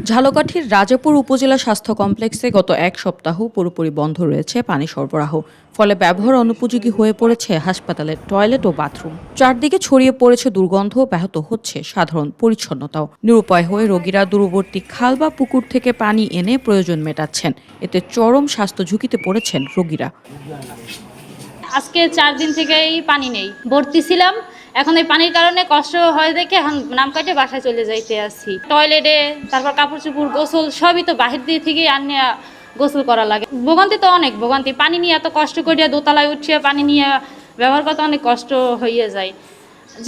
ঝালকাঠির রাজাপুর উপজেলা স্বাস্থ্য কমপ্লেক্সে গত এক সপ্তাহ পুরোপুরি বন্ধ রয়েছে পানি সরবরাহ। ফলে ব্যবহার অনুপযোগী হয়ে পড়েছে হাসপাতালের টয়লেট ও বাথরুম। চারদিকে ছড়িয়ে পড়েছে দুর্গন্ধ, ব্যাহত হচ্ছে সাধারণ পরিচ্ছন্নতাও। নিরুপায় হয়ে রোগীরা দূরবর্তী খাল বা পুকুর থেকে পানি এনে প্রয়োজন মেটাচ্ছেন। এতে চরম স্বাস্থ্য ঝুঁকিতে পড়েছেন রোগীরা। আজকে 4 দিন থেকেই পানি নেই, ভর্তি ছিলাম। এখন এই পানির কারণে কষ্ট হয় দেখে এখন নাম কাটে বাসায় চলে যাইতে আসি। টয়লেটে তারপর কাপড় চোপড় গোসল সবই তো বাহির দিয়ে থেকে আনিয়ে গোসল করা লাগে। ভোগান্তি তো অনেক ভোগান্তি, পানি নিয়ে এত কষ্ট করিয়া দোতলায় উঠিয়ে পানি নিয়ে ব্যবহার করতে অনেক কষ্ট হইয়া যায়।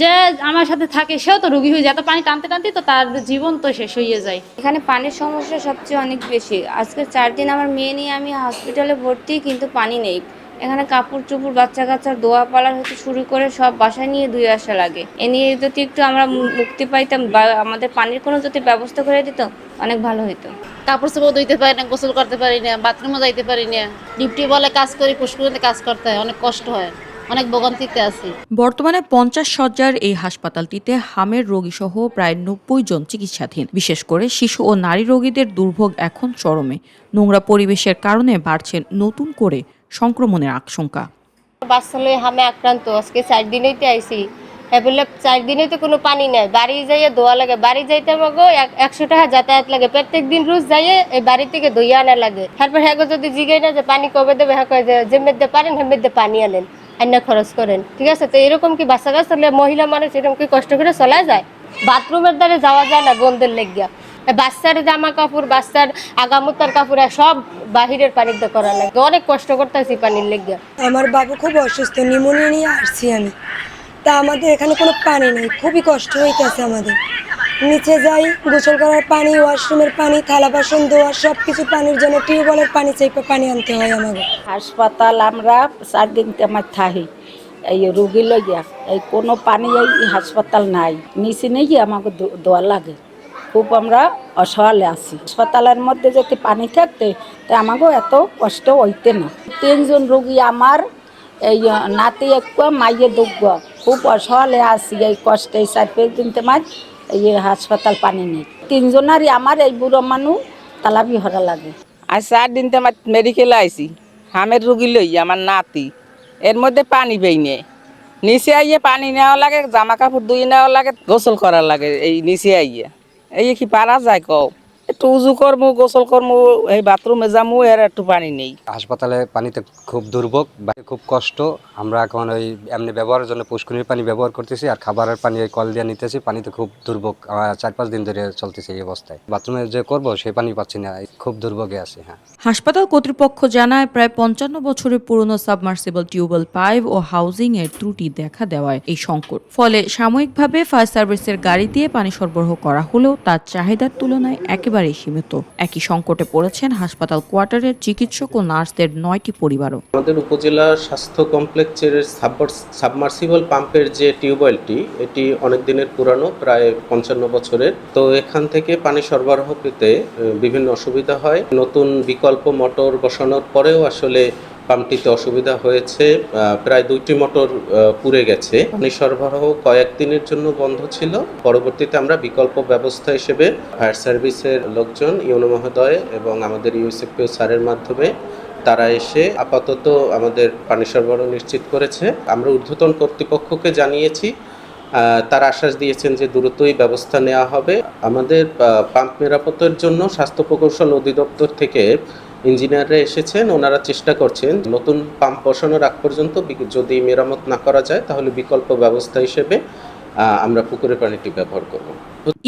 যে আমার সাথে থাকে সেও তো রোগী হয়ে যায়, এত পানি টানতে টানতে তো তার জীবন তো শেষ হয়ে যায়। এখানে পানির সমস্যা সবচেয়ে অনেক বেশি। আজকে 4 দিন আমার মেয়ে নিয়ে আমি হসপিটালে ভর্তি, কিন্তু পানি নেই। এখানে কাপড় চোপড় বাচ্চা কাচ্চার দোয়া পালার হতে শুরু করে সব বাসায় নিয়ে ধুয়ে আসা লাগে। এ নিয়ে যদি একটু আমরা মুক্তি পাইতাম বা আমাদের পানির কোনো যদি ব্যবস্থা করে দিত অনেক ভালো হতো। কাপড় চোপড় ধুইতে পারি না, গোসল করতে পারি না, বাথরুমে যাইতে পারি না। ডিউটি বলে কাজ করি, পুষ্করিতে কাজ করতে হয়, অনেক কষ্ট হয়, অনেক ভোগান্তিতে আছি। বর্তমানে 50 শয্যার এই হাসপাতালটিতে হামের রোগীসহ প্রায় 90 জন চিকিৎসাধীন। বিশেষ করে শিশু ও নারী রোগীদের দুর্ভোগ এখন চরমে। নোংরা পরিবেশের কারণে বাড়ছে নতুন করে সংক্রমণের আশঙ্কা। বাচ্চা লয়ে হামে আক্রান্ত, আজকে 4 দিনেই তো আইসি। বলে 4 দিনে তো কোনো পানি নাই, বাড়ি যাইয়ে ধোয়া লাগে। বাড়ি যাইতে আমাকে 100 টাকা যাতায়াত লাগে, প্রত্যেক দিন রোজ যাইয়ে এই বাড়ি থেকে ধুইয়া আনা লাগে। তারপর হ্যাঁ যদি জিগাই না যে পানি কবে দেবে, হ্যাঁ কয়ে যে মেয়েদের পারেন হ্যাঁ মেয়েদের পানি আনেন, আন্না খরচ করেন। ঠিক আছে, তো এরকম কি বাচ্চা কাচ্চা মহিলা মানুষ এরকম কি কষ্ট করে চলা যায়? বাথরুমের দ্বারে যাওয়া যায় না গন্ধের লেগিয়া। বাচ্চার জামা কাপড়, বাচ্চার আগামুতার কাপড় সব বাহিরের পানিতে করা লাগে। অনেক কষ্ট করতেছি পানির লেগিয়া। আমার বাবু খুব অসুস্থ, নিউমোনিয়া নিয়ে আসছি আমি। তা আমাদের এখানে কোনো পানি নেই, খুবই কষ্ট হইতেছে আমাদের। নিচে যাই, গোসল করার পানি, ওয়াশরুমের পানি, থালা বাসন ধোয়া সব কিছু পানির জন্য টিউবওয়েলের পানি চাইপে পানি আনতে হয় আমাকে। হাসপাতাল আমরা 4 দিন আমার থাকি এই রুগী লইয়া, এই কোনো পানি এই হাসপাতাল নাই, নিচে নেই আমাকে দোয়া লাগে। খুব আমরা অসহায় আছি। হাসপাতালের মধ্যে যদি পানি থাকতে তা আমাকেও এত কষ্ট হইতে না। 3 জন রোগী আমার, এই নাতি একটু মাইয়ে দুঃখ, খুব অসহায় আছি এই কষ্টে। 4-5 দিন তোমার এই হাসপাতাল পানি নেই। 3 জনারই আমার এই বুড়ো মানুষ তালাবি হরা লাগে। আজ 4 দিন তো আমার মেডিকেলে আইসি, হামের রুগী লই আমার নাতি, এর মধ্যে পানি পেই নে। নিচে আইয়ে পানি নেওয়া লাগে, জামা কাপড় ধুয়ে নেওয়া লাগে, গোসল করার লাগে। এই নিচে আইয়ে এই কি পারা যায় কও? একটু উজু করবো, গোসল করবো, এই বাথরুমে যাবো, এর একটু পানি নেই। হাসপাতালে পানিতে খুব দুর্ভোগ, খুব কষ্ট। আমরা এখন ওই এমনি ব্যবহারের জন্য পুষ্করিণীর পানি ব্যবহার করতেছি, আর খাবারের পানি ওই কল দিয়ে নিতেছি। পানিতে খুব দুর্ভোগ, 4-5 দিন ধরে চলতেছে এই অবস্থায়। বাথরুমে যে করবো সেই পানি পাচ্ছি না, খুব দুর্ভোগে আছে। হ্যাঁ, হাসপাতাল কর্তৃপক্ষ জানায় প্রায় 55 বছরের পুরনো সাবমার্সিবল টিউবওয়েল পাইপ ও হাউজিং এর ত্রুটি দেখা দেওয়ায় এই সংকট। ফলে সাময়িকভাবে ফায়ার সার্ভিসের গাড়ি দিয়ে পানি সরবরাহ করা হলেও তার চাহিদার তুলনায় একেবারেই সীমিত। একই সংকটে পড়েছেন হাসপাতাল কোয়ার্টারের চিকিৎসক ও নার্সদের 9টি পরিবারও। আমাদের উপজেলা স্বাস্থ্য কমপ্লেক্সের সাবমার্সিবল পাম্পের যে টিউবওয়েলটি, এটি অনেক দিনের পুরানো, প্রায় 55 বছরের। তো এখান থেকে পানি সরবরাহ পেতে বিভিন্ন অসুবিধা হয়। নতুন বিকল্প মোটর বসানোর পরেও আসলে পাম্পটিতে অসুবিধা হয়েছে। প্রায় 2টি মোটর পুড়ে গেছে। পানি সরবরাহ কয়েকদিনের জন্য বন্ধ ছিল। পরবর্তীতে আমরা বিকল্প ব্যবস্থা হিসেবে ফায়ার সার্ভিসের লোকজন, ইউনো মহোদয় এবং আমাদের ইউএসএফপিও স্যারের মাধ্যমে তারা এসে আপাতত আমাদের পানি সরবরাহ নিশ্চিত করেছে। আমরা ঊর্ধ্বতন কর্তৃপক্ষকে জানিয়েছি, তারা আশ্বাস দিয়েছেন যে দ্রুতই ব্যবস্থা নেওয়া হবে। আমাদের পাম্প মেরামতের জন্য স্বাস্থ্য প্রকৌশল অধিদপ্তর থেকে ইঞ্জিনিয়াররা এসেছেন, ওনারা চেষ্টা করছেন নতুন পাম্প বসানোর আগ পর্যন্ত যদি মেরামত না করা যায় তাহলে বিকল্প ব্যবস্থা হিসেবে আমরা পুকুরের পানিটি ব্যবহার করব।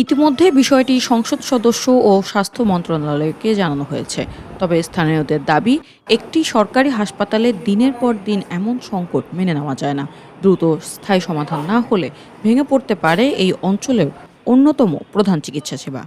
ইতিমধ্যে বিষয়টি সংসদ সদস্য ও স্বাস্থ্য মন্ত্রণালয়কে জানানো হয়েছে। তবে স্থানীয়দের দাবি, একটি সরকারি হাসপাতালে দিনের পর দিন এমন সংকট মেনে নেওয়া যায় না। দ্রুত স্থায়ী সমাধান না হলে ভেঙে পড়তে পারে এই অঞ্চলের অন্যতম প্রধান চিকিৎসা সেবা।